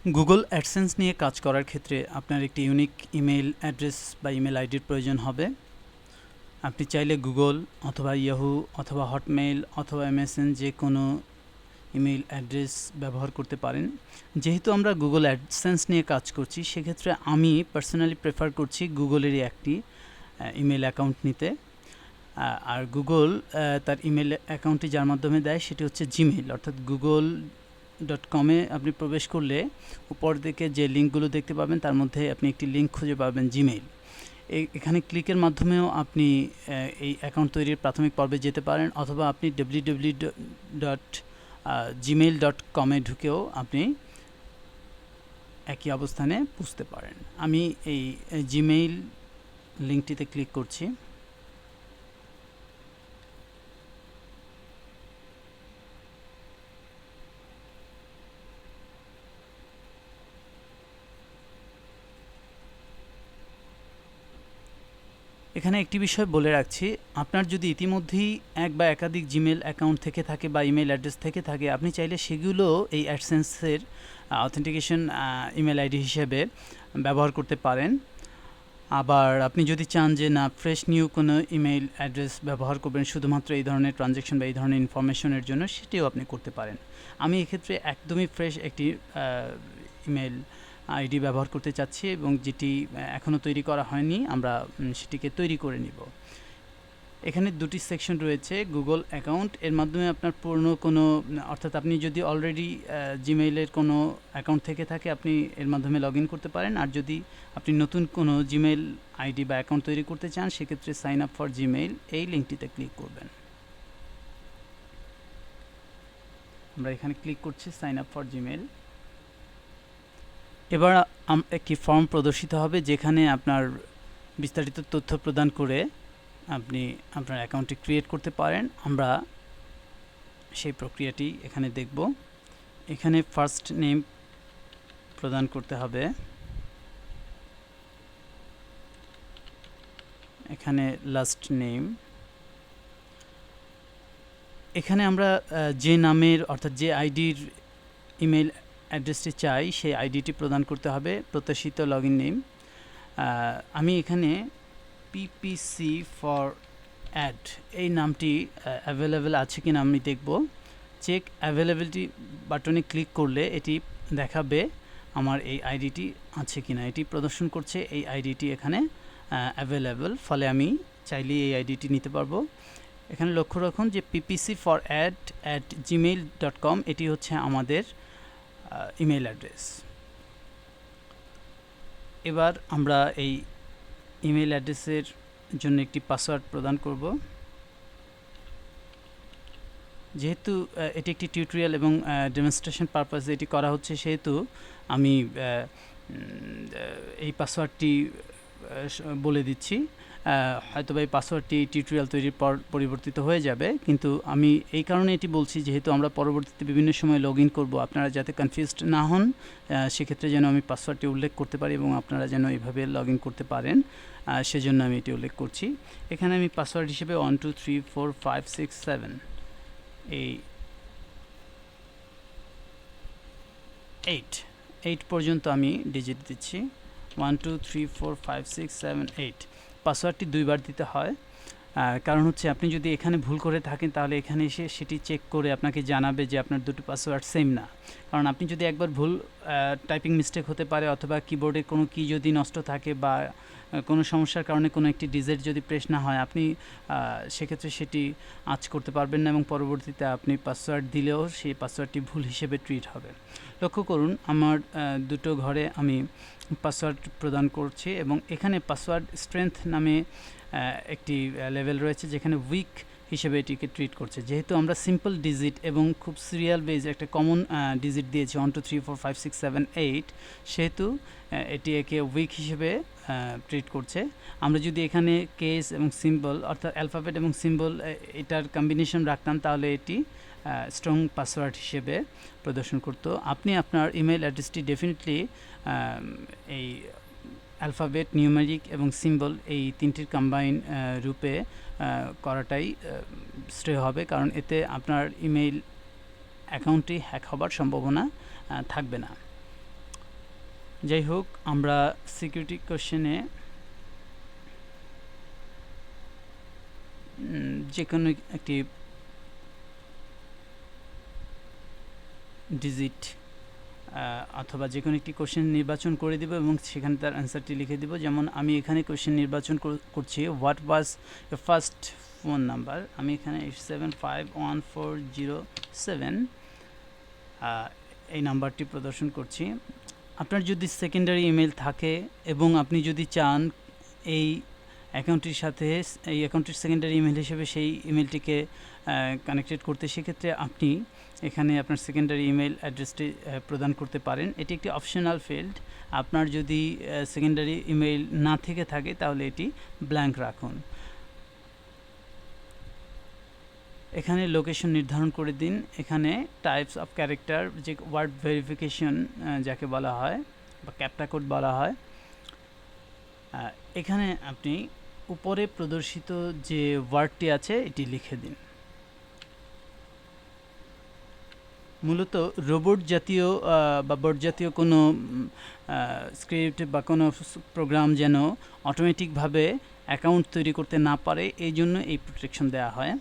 Google AdSense নিয়ে কাজ করার ক্ষেত্রে আপনার একটি ইউনিক ইমেইল অ্যাড্রেস বা ইমেল আইডির প্রয়োজন হবে। আপনি চাইলে গুগল অথবা ইয়াহু অথবা হটমেইল অথবা এমএসএন যে কোনো ইমেইল অ্যাড্রেস ব্যবহার করতে পারেন। যেহেতু আমরা গুগল অ্যাডসেন্স নিয়ে কাজ করছি, সেক্ষেত্রে আমি পার্সোনালি প্রেফার করছি গুগলেরই একটি ইমেল অ্যাকাউন্ট নিতে। আর গুগল তার ইমেল অ্যাকাউন্টটি যার মাধ্যমে দেয় সেটি হচ্ছে জিমেইল, অর্থাৎ google.com-এ আপনি প্রবেশ করলে উপর দিকে যে লিঙ্কগুলো দেখতে পাবেন তার মধ্যে আপনি একটি লিঙ্ক খুঁজে পাবেন জিমেইল। এখানে ক্লিকের মাধ্যমেও আপনি এই অ্যাকাউন্ট তৈরির প্রাথমিক পর্বে যেতে পারেন, অথবা আপনি www.gmail.com-এ ঢুকেও আপনি একই অবস্থানে বুঝতে পারেন। আমি এই জিমেইল লিঙ্কটিতে ক্লিক করছি। এখানে একটি বিষয় বলে রাখছি, আপনার যদি ইতিমধ্যেই এক বা একাধিক জিমেল অ্যাকাউন্ট থেকে থাকে বা ইমেল অ্যাড্রেস থেকে থাকে, আপনি চাইলে সেগুলো এই অ্যাডসেন্সের অথেন্টিকেশন ইমেল আইডি হিসেবে ব্যবহার করতে পারেন। আবার আপনি যদি চান যে না, ফ্রেশ নিউ কোনো ইমেইল অ্যাড্রেস ব্যবহার করবেন শুধুমাত্র এই ধরনের ট্রানজ্যাকশন বা এই ধরনের ইনফরমেশনের জন্য, সেটিও আপনি করতে পারেন। আমি এক্ষেত্রে একদমই ফ্রেশ একটি ইমেল আইডি ব্যবহার করতে চাচ্ছি এবং যেটি এখনও তৈরি করা হয়নি, আমরা সেটিকে তৈরি করে নিব। এখানে দুটি সেকশন রয়েছে। গুগল অ্যাকাউন্ট, এর মাধ্যমে আপনার পুরনো কোনো, অর্থাৎ আপনি যদি অলরেডি জিমেইলের কোনো অ্যাকাউন্ট থেকে থাকে আপনি এর মাধ্যমে লগ ইন করতে পারেন। আর যদি আপনি নতুন কোনো জিমেইল আইডি বা অ্যাকাউন্ট তৈরি করতে চান, সেক্ষেত্রে সাইন আপ ফর জিমেইল এই লিঙ্কটিতে ক্লিক করবেন। আমরা এখানে ক্লিক করছি সাইন আপ ফর জিমেইল। এবার একটি ফর্ম প্রদর্শিত হবে যেখানে আপনার বিস্তারিত তথ্য প্রদান করে আপনি আপনার অ্যাকাউন্টটি ক্রিয়েট করতে পারেন। আমরা সেই প্রক্রিয়াটি এখানে দেখব। এখানে ফার্স্ট নেম প্রদান করতে হবে, এখানে লাস্ট নেম। এখানে আমরা যে নামের, অর্থাৎ যে আইডির ইমেল অ্যাড্রেসটি চাই সেই আইডিটি প্রদান করতে হবে, প্রত্যাশিত লগ ইন নেম। আমি এখানে পিপিসি ফর অ্যাড এই নামটি অ্যাভেলেবেল আছে কিনা আমি দেখব। চেক অ্যাভেলেবিলিটি বাটনে ক্লিক করলে এটি দেখাবে আমার এই আইডিটি আছে কিনা। এটি প্রদর্শন করছে এই আইডিটি এখানে অ্যাভেলেবল, ফলে আমি চাইলেই এই আইডিটি নিতে পারবো। এখানে লক্ষ্য রাখুন যে পিপিসি ফর অ্যাড@gmail.com এটি হচ্ছে আমাদের ইমেল অ্যাড্রেস। এবার আমরা এই ইমেল অ্যাড্রেসের জন্য একটি পাসওয়ার্ড প্রদান করব। যেহেতু এটি একটি টিউটোরিয়াল এবং ডেমনস্ট্রেশন পারপাসে এটি করা হচ্ছে, সেহেতু আমি এই পাসওয়ার্ডটি বলে দিচ্ছি। হয়তোবা এই পাসওয়ার্ডটি টিউটোরিয়াল তৈরির পর পরিবর্তিত হয়ে যাবে, কিন্তু আমি এই কারণে এটি বলছি যেহেতু আমরা পরবর্তীতে বিভিন্ন সময় লগ ইন করবো, আপনারা যাতে কনফিউজড না হন সেক্ষেত্রে যেন আমি পাসওয়ার্ডটি উল্লেখ করতে পারি এবং আপনারা যেন এইভাবে লগ ইন করতে পারেন, সেজন্য আমি এটি উল্লেখ করছি। এখানে আমি পাসওয়ার্ড হিসেবে 1 2 3 4 5 6 7 এই 8 পর্যন্ত আমি ডিজিট দিচ্ছি। 1 2 3 4 5 6 7 8 পাসওয়ার্ডটি দুইবার দিতে হয়, কারণ হচ্ছে আপনি যদি এখানে ভুল করে থাকেন তাহলে এখানে এসে সেটি চেক করে আপনাকে জানাবে যে আপনার দুটো পাসওয়ার্ড সেম না। কারণ আপনি যদি একবার ভুল টাইপিং মিস্টেক হতে পারে, অথবা কিবোর্ডে কোনো কি যদি নষ্ট থাকে বা কোনো সমস্যার কারণে কোনো একটি ডিজিট যদি প্রেস না হয়, আপনি সেক্ষেত্রে সেটি আঁচ করতে পারবেন না এবং পরবর্তীতে আপনি পাসওয়ার্ড দিলেও সেই পাসওয়ার্ডটি ভুল হিসেবে ট্রিট হবে। লক্ষ্য করুন আমার দুটো ঘরে আমি পাসওয়ার্ড প্রদান করছি এবং এখানে পাসওয়ার্ড স্ট্রেংথ নামে একটি লেভেল রয়েছে যেখানে উইক হিসেবে এটিকে ট্রিট করছে। যেহেতু আমরা সিম্পল ডিজিট এবং খুব সিরিয়াল বেজ একটা কমন ডিজিট দিয়েছি 1 2 3 4 5 6 7 8, সেহেতু এটি একে উইক হিসেবে ট্রিট করছে। আমরা যদি এখানে কেস এবং সিম্বল, অর্থাৎ অ্যালফাবেট এবং সিম্বল এটার কম্বিনেশন রাখতাম, তাহলে এটি স্ট্রং পাসওয়ার্ড হিসেবে প্রদর্শন করতো। আপনি আপনার ইমেল অ্যাড্রেসটি ডেফিনেটলি এই অ্যালফাবেট, নিউমেরিক এবং সিম্বল এই তিনটির কম্বাইন রূপে করাটাই শ্রেয় হবে, কারণ এতে আপনার ইমেইল অ্যাকাউন্টটি হ্যাক হবার সম্ভাবনা থাকবে না। যাই হোক, আমরা সিকিউরিটি কোশ্চেনে যে কোনো একটি ডিজিট অথবা যে কোনো একটি কোশ্চেন নির্বাচন করে দিব এবং সেখানে তার অ্যান্সারটি লিখে দিব। যেমন আমি এখানে কোশ্চেন নির্বাচন করছি, what was A first phone number. আমি এখানে 87514007 এই নাম্বারটি প্রদর্শন করছি। আপনার যদি সেকেন্ডারি ইমেল থাকে এবং আপনি যদি চান এই অ্যাকাউন্টটির সাথে এই অ্যাকাউন্টের সেকেন্ডারি ইমেল হিসেবে সেই ইমেলটিকে কানেক্টেড করতে, সেক্ষেত্রে আপনি এখানে আপনার সেকেন্ডারি ইমেল অ্যাড্রেসটি প্রদান করতে পারেন। এটি একটি অপশনাল ফিল্ড। আপনার যদি সেকেন্ডারি ইমেল না থেকে থাকে তাহলে এটি ব্ল্যাঙ্ক রাখুন। এখানে লোকেশন নির্ধারণ করে দিন। এখানে টাইপস অফ ক্যারেক্টার, যে ওয়ার্ড ভেরিফিকেশন যাকে বলা হয় বা ক্যাপটা কোড বলা হয়, এখানে আপনি উপরে প্রদর্শিত যে ওয়ার্ডটি আছে এটি লিখে দিন। মূলত রোবট জাতীয় বা বট জাতীয় কোনো স্ক্রিপ্ট বা কোনো প্রোগ্রাম যেন অটোমেটিকভাবে অ্যাকাউন্ট তৈরি করতে না পারে, এই জন্য এই প্রোটেকশন দেওয়া হয়।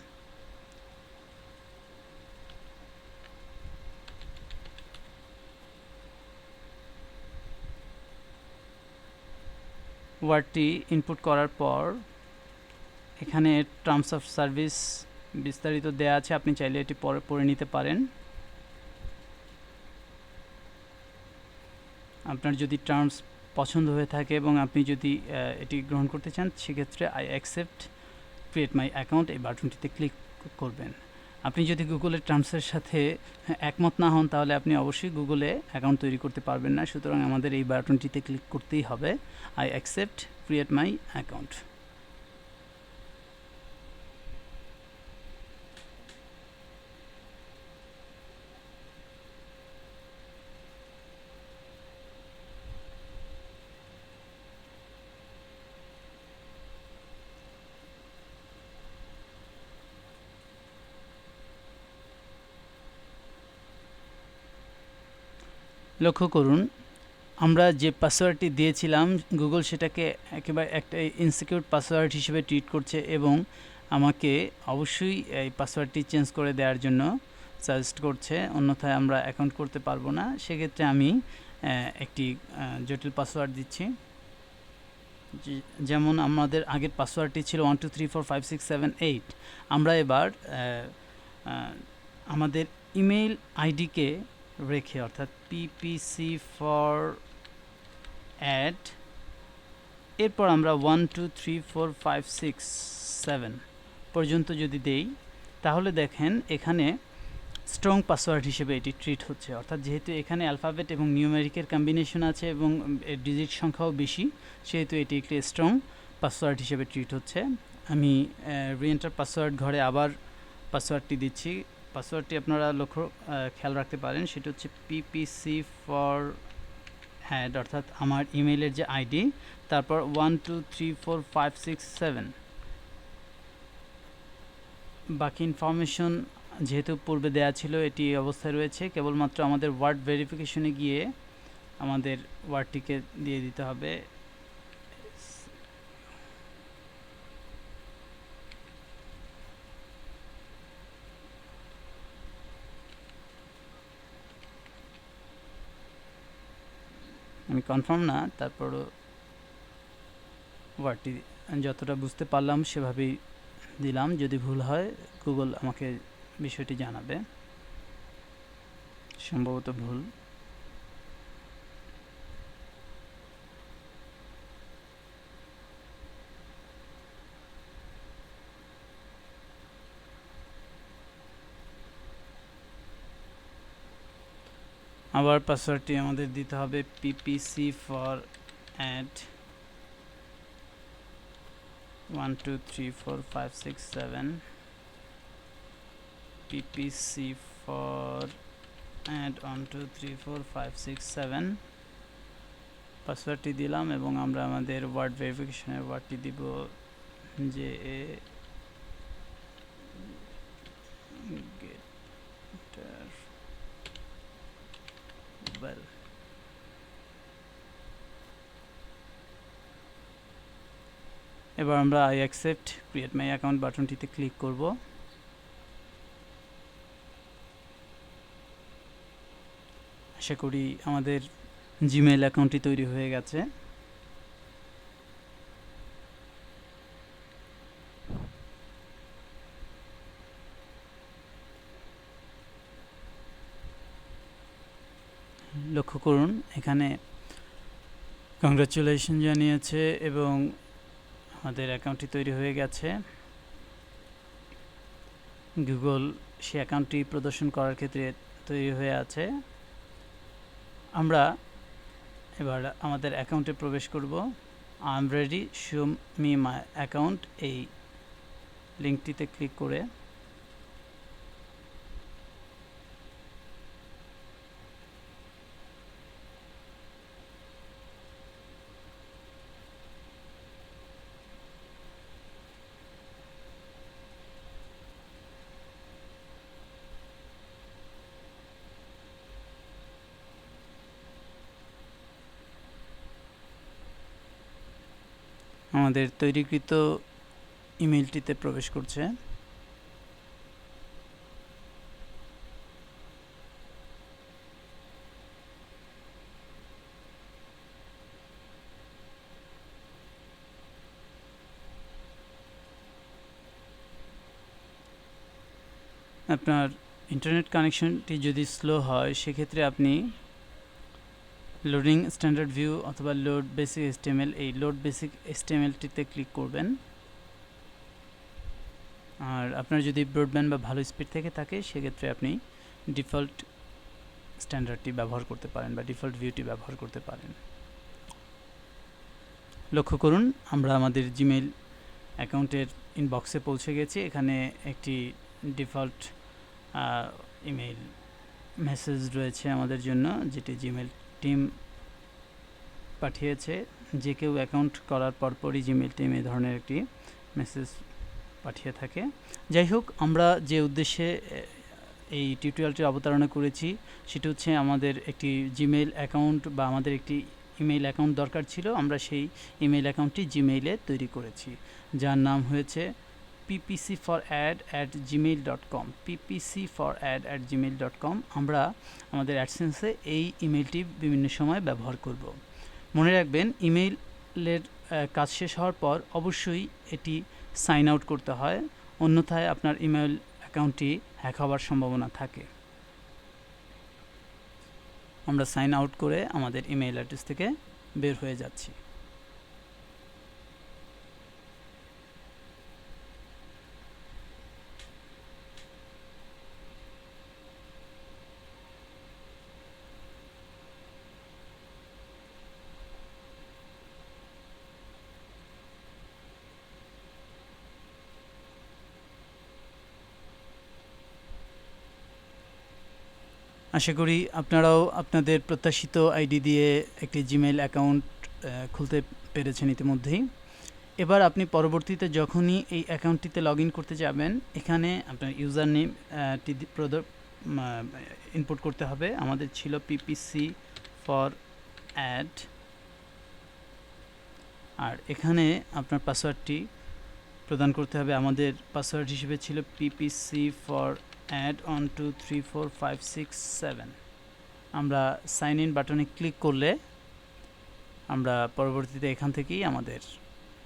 ওয়ার্ডটি ইনপুট করার পর এখানে টার্মস অফ সার্ভিস বিস্তারিত দেয়া আছে, আপনি চাইলে এটি পড়ে নিতে পারেন। আপনার যদি টার্মস পছন্দ হয়ে থাকে এবং আপনি যদি এটি গ্রহণ করতে চান, সেক্ষেত্রে I accept create my account এই বাটনটিতে ক্লিক করবেন। আপনি যদি গুগলের টার্মসের সাথে একমত না হন তাহলে আপনি অবশ্যই গুগলে অ্যাকাউন্ট তৈরি করতে পারবেন না। সুতরাং আমাদের এই বাটনটিতে ক্লিক করতেই হবে, I accept create my account. লক্ষ্য করুন, আমরা যে পাসওয়ার্ডটি দিয়েছিলাম গুগল সেটাকে একেবারে একটা ইনসিকিউর পাসওয়ার্ড হিসেবে ট্রিট করছে এবং আমাকে অবশ্যই এই পাসওয়ার্ডটি চেঞ্জ করে দেওয়ার জন্য সাজেস্ট করছে, অন্যথায় আমরা অ্যাকাউন্ট করতে পারবো না। সেক্ষেত্রে আমি একটি জটিল পাসওয়ার্ড দিচ্ছি। যেমন আমাদের আগের পাসওয়ার্ডটি ছিল 12345678। আমরা এবার আমাদের ইমেইল আইডিকে রেখে, অর্থাৎ পিপিসি ফর অ্যাড, এরপর আমরা 12345677 পর্যন্ত যদি দেই, তাহলে দেখেন এখানে স্ট্রং পাসওয়ার্ড হিসেবে এটি ট্রিট হচ্ছে। অর্থাৎ যেহেতু এখানে অ্যালফাবেট এবং নিউমেরিকের কম্বিনেশন আছে এবং ডিজিট সংখ্যাও বেশি, সেহেতু এটি একটি স্ট্রং পাসওয়ার্ড হিসেবে ট্রিট হচ্ছে। আমি রিএন্টার পাসওয়ার্ড ঘরে আবার পাসওয়ার্ডটি দিচ্ছি। পাসওয়ার্ডটি আপনারা খেয়াল রাখতে পারেন, সেটা হচ্ছে পিপিসি ফর অ্যাড, অর্থাৎ আমার ইমেইলের যে আইডি, তারপর 12345677। বাকি ইনফরমেশন যেহেতু পূর্বে দেয়া ছিল এটি এই অবস্থায় রয়েছে, কেবলমাত্র আমাদের ওয়ার্ড ভেরিফিকেশনে গিয়ে আমাদের ওয়ার্ডটিকে দিয়ে দিতে হবে। আমি কনফার্ম না, তারপরও ওয়ার্ডটি যতটা বুঝতে পারলাম সেভাবেই দিলাম। যদি ভুল হয় গুগল আমাকে বিষয়টি জানাবে, সম্ভবত ভুল। আবার পাসওয়ার্ডটি আমাদের দিতে হবে PPC for add 12345677, PPC for add 12345677 পাসওয়ার্ডটি দিলাম এবং আমরা আমাদের ওয়ার্ড ভেরিফিকেশনের ওয়ার্ডটি দিব যে well এবার আমরা I accept create my account বাটনটিতে ক্লিক করব। আশা করি আমাদের জিমেইল অ্যাকাউন্টটি তৈরি হয়ে গেছে। লক্ষ্য করুন এখানে কংগ্রাচুলেশন জানিয়েছে এবং আমাদের অ্যাকাউন্টটি তৈরি হয়ে গেছে। গুগল সে অ্যাকাউন্টটি প্রদর্শন করার ক্ষেত্রে তৈরি হয়ে আছে। আমরা এবার আমাদের অ্যাকাউন্টে প্রবেশ করব। I am ready, show me my account এই লিঙ্কটিতে ক্লিক করে আমাদের তৈরিকৃত ইমেলটিতে প্রবেশ করছে। আপনার ইন্টারনেট কানেকশনটি যদি স্লো হয় সেক্ষেত্রে আপনি লোডিং স্ট্যান্ডার্ড ভিউ অথবা লোড বেসিক এসটিএমএল এই লোড বেসিক এসটিএমএলটিতে ক্লিক করবেন। আর আপনার যদি ব্রডব্যান্ড বা ভালো স্পিড থেকে থাকে সেক্ষেত্রে আপনি ডিফল্ট স্ট্যান্ডার্ডটি ব্যবহার করতে পারেন বা ডিফল্ট ভিউটি ব্যবহার করতে পারেন। লক্ষ্য করুন আমরা আমাদের জিমেইল অ্যাকাউন্টের ইনবক্সে পৌঁছে গেছি। এখানে একটি ডিফল্ট ইমেইল মেসেজ রয়েছে আমাদের জন্য, যেটি জিমেইল টিম পাঠিয়েছে। যে কেউ অ্যাকাউন্ট করার পরপরই জিমেইল টিম এই ধরনের একটি মেসেজ পাঠিয়ে থাকে। যাই হোক, আমরা যে উদ্দেশ্যে এই টিউটোরিয়ালটি অবতারণা করেছি সেটি হচ্ছে আমাদের একটি জিমেইল অ্যাকাউন্ট বা আমাদের একটি ইমেইল অ্যাকাউন্ট দরকার ছিল। আমরা সেই ইমেইল অ্যাকাউন্টটি জিমেইলে তৈরি করেছি, যার নাম হয়েছে ppcforad@gmail.com ppcforad@gmail.com। আমরা আমাদের অ্যাডসেন্সে এই ইমেইলটি বিভিন্ন সময় ব্যবহার করব। মনে রাখবেন, ইমেইলের কাজ শেষ হওয়ার পর অবশ্যই এটি সাইন আউট করতে হয়, অন্যথায় আপনার ইমেইল অ্যাকাউন্টটি হ্যাক হওয়ার সম্ভাবনা থাকে। আমরা সাইন আউট করে আমাদের ইমেইল অ্যাড্রেস থেকে বের হয়ে যাচ্ছি। আশা করি আপনারাও আপনাদের প্রত্যাশিত আইডি দিয়ে একটি জিমেইল অ্যাকাউন্ট খুলতে পেরেছেন ইতিমধ্যেই। এবার আপনি পরবর্তীতে যখনই এই অ্যাকাউন্টটিতে লগ ইন করতে যাবেন, এখানে আপনার ইউজার নেমটি ইনপুট করতে হবে। আমাদের ছিল ppc_for_ad, আর এখানে আপনার পাসওয়ার্ডটি প্রদান করতে হবে। আমাদের পাসওয়ার্ড হিসেবে ছিল ppc_for_ad1234567। আমরা সাইন ইন বাটনে ক্লিক করলে আমরা পরবর্তীতে এখান থেকেই আমাদের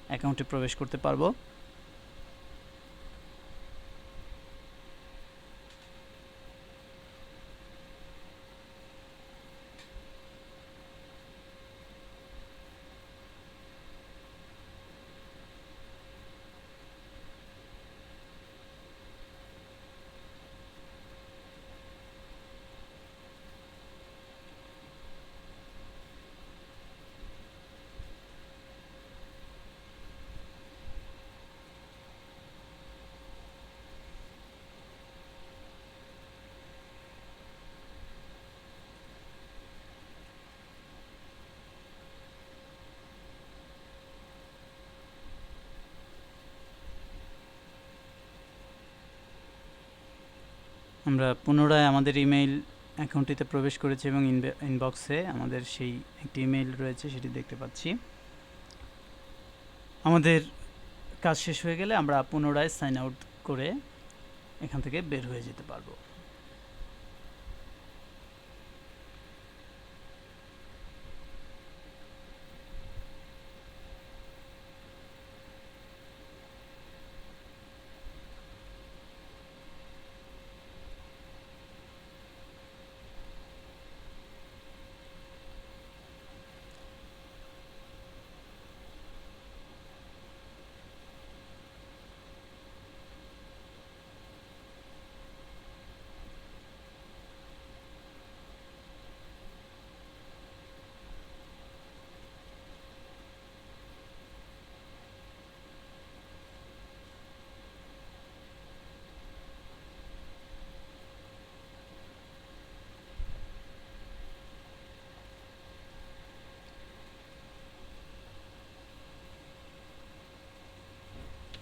অ্যাকাউন্টে প্রবেশ করতে পারবো। আমরা পুনরায় আমাদের ইমেইল অ্যাকাউন্টটিতে প্রবেশ করেছি এবং ইনবক্সে আমাদের সেই একটি ইমেইল রয়েছে সেটি দেখতে পাচ্ছি। আমাদের কাজ শেষ হয়ে গেলে আমরা পুনরায় সাইন আউট করে এখান থেকে বের হয়ে যেতে পারবো।